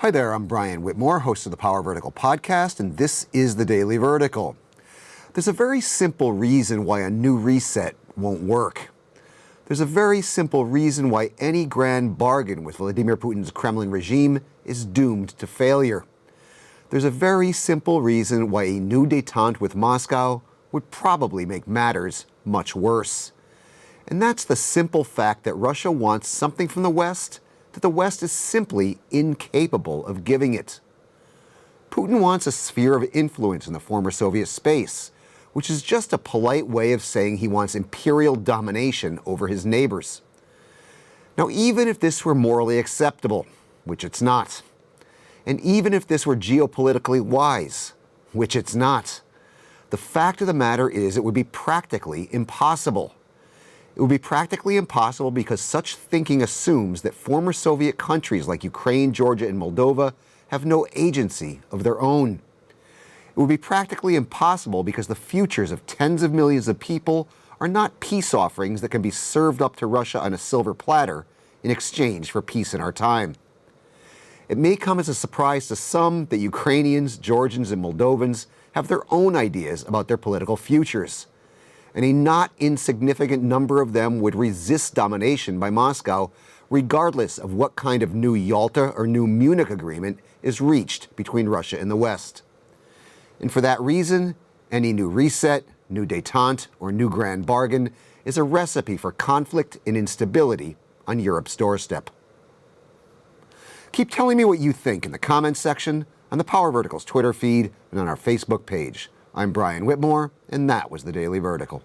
Hi there, I'm Brian Whitmore, host of the Power Vertical podcast, and this is the Daily Vertical. There's a very simple reason why a new reset won't work. There's a very simple reason why any grand bargain with Vladimir Putin's Kremlin regime is doomed to failure. There's a very simple reason why a new détente with Moscow would probably make matters much worse. And that's the simple fact that Russia wants something from the West that the West is simply incapable of giving it. Putin wants a sphere of influence in the former Soviet space, which is just a polite way of saying he wants imperial domination over his neighbors. Now, even if this were morally acceptable, which it's not, and even if this were geopolitically wise, which it's not, the fact of the matter is it would be practically impossible. It would be practically impossible because such thinking assumes that former Soviet countries like Ukraine, Georgia, and Moldova have no agency of their own. It would be practically impossible because the futures of tens of millions of people are not peace offerings that can be served up to Russia on a silver platter in exchange for peace in our time. It may come as a surprise to some that Ukrainians, Georgians, and Moldovans have their own ideas about their political futures, and a not insignificant number of them would resist domination by Moscow regardless of what kind of new Yalta or new Munich agreement is reached between Russia and the West. And for that reason, any new reset, new détente, or new grand bargain is a recipe for conflict and instability on Europe's doorstep. Keep telling me what you think in the comments section, on the Power Vertical's Twitter feed, and on our Facebook page. I'm Brian Whitmore, and that was the Daily Vertical.